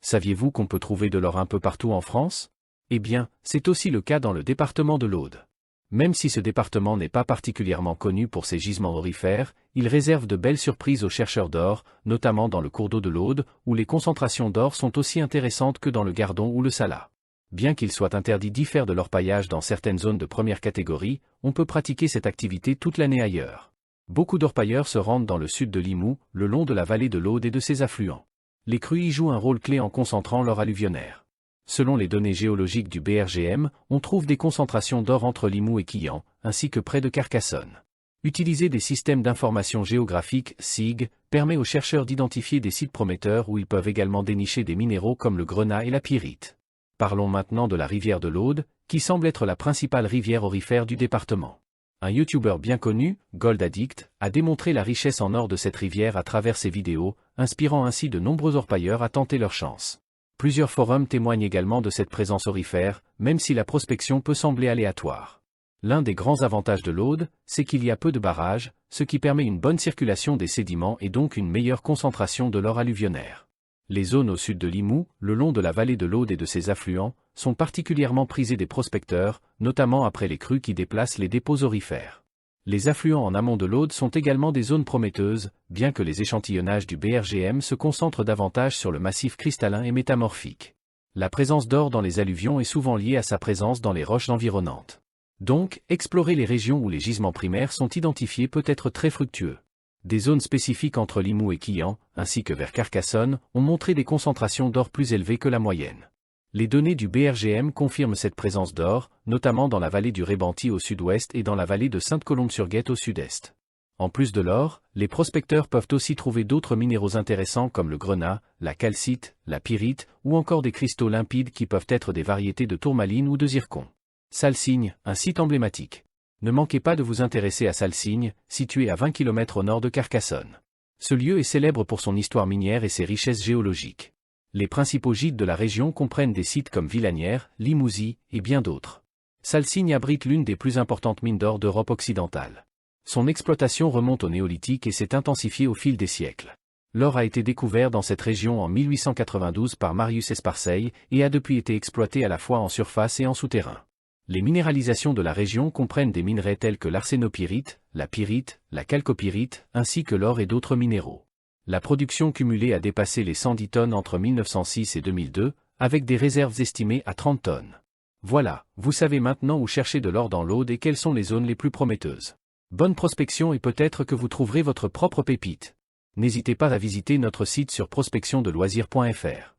Saviez-vous qu'on peut trouver de l'or un peu partout en France? Eh bien, c'est aussi le cas dans le département de l'Aude. Même si ce département n'est pas particulièrement connu pour ses gisements aurifères, il réserve de belles surprises aux chercheurs d'or, notamment dans le cours d'eau de l'Aude, où les concentrations d'or sont aussi intéressantes que dans le Gardon ou le Salat. Bien qu'il soit interdit d'y faire de l'orpaillage dans certaines zones de première catégorie, on peut pratiquer cette activité toute l'année ailleurs. Beaucoup d'orpailleurs se rendent dans le sud de Limoux, le long de la vallée de l'Aude et de ses affluents. Les crues y jouent un rôle clé en concentrant l'or alluvionnaire. Selon les données géologiques du BRGM, on trouve des concentrations d'or entre Limoux et Quillan, ainsi que près de Carcassonne. Utiliser des systèmes d'information géographique, SIG, permet aux chercheurs d'identifier des sites prometteurs où ils peuvent également dénicher des minéraux comme le grenat et la pyrite. Parlons maintenant de la rivière de l'Aude, qui semble être la principale rivière aurifère du département. Un YouTuber bien connu, Gold Addict, a démontré la richesse en or de cette rivière à travers ses vidéos, inspirant ainsi de nombreux orpailleurs à tenter leur chance. Plusieurs forums témoignent également de cette présence aurifère, même si la prospection peut sembler aléatoire. L'un des grands avantages de l'Aude, c'est qu'il y a peu de barrages, ce qui permet une bonne circulation des sédiments et donc une meilleure concentration de l'or alluvionnaire. Les zones au sud de Limoux, le long de la vallée de l'Aude et de ses affluents, sont particulièrement prisées des prospecteurs, notamment après les crues qui déplacent les dépôts aurifères. Les affluents en amont de l'Aude sont également des zones prometteuses, bien que les échantillonnages du BRGM se concentrent davantage sur le massif cristallin et métamorphique. La présence d'or dans les alluvions est souvent liée à sa présence dans les roches environnantes. Donc, explorer les régions où les gisements primaires sont identifiés peut être très fructueux. Des zones spécifiques entre Limoux et Quillan, ainsi que vers Carcassonne, ont montré des concentrations d'or plus élevées que la moyenne. Les données du BRGM confirment cette présence d'or, notamment dans la vallée du Rébenty au sud-ouest et dans la vallée de Sainte-Colombe-sur-Guette au sud-est. En plus de l'or, les prospecteurs peuvent aussi trouver d'autres minéraux intéressants comme le grenat, la calcite, la pyrite, ou encore des cristaux limpides qui peuvent être des variétés de tourmaline ou de zircon. Salsigne, un site emblématique. Ne manquez pas de vous intéresser à Salsigne, situé à 20 km au nord de Carcassonne. Ce lieu est célèbre pour son histoire minière et ses richesses géologiques. Les principaux gîtes de la région comprennent des sites comme Villanière, Limousin et bien d'autres. Salsigne abrite l'une des plus importantes mines d'or d'Europe occidentale. Son exploitation remonte au néolithique et s'est intensifiée au fil des siècles. L'or a été découvert dans cette région en 1892 par Marius Esparseil et a depuis été exploité à la fois en surface et en souterrain. Les minéralisations de la région comprennent des minerais tels que l'arsénopyrite, la pyrite, la chalcopyrite, ainsi que l'or et d'autres minéraux. La production cumulée a dépassé les 110 tonnes entre 1906 et 2002, avec des réserves estimées à 30 tonnes. Voilà, vous savez maintenant où chercher de l'or dans l'Aude et quelles sont les zones les plus prometteuses. Bonne prospection et peut-être que vous trouverez votre propre pépite. N'hésitez pas à visiter notre site sur prospectiondeloisirs.fr.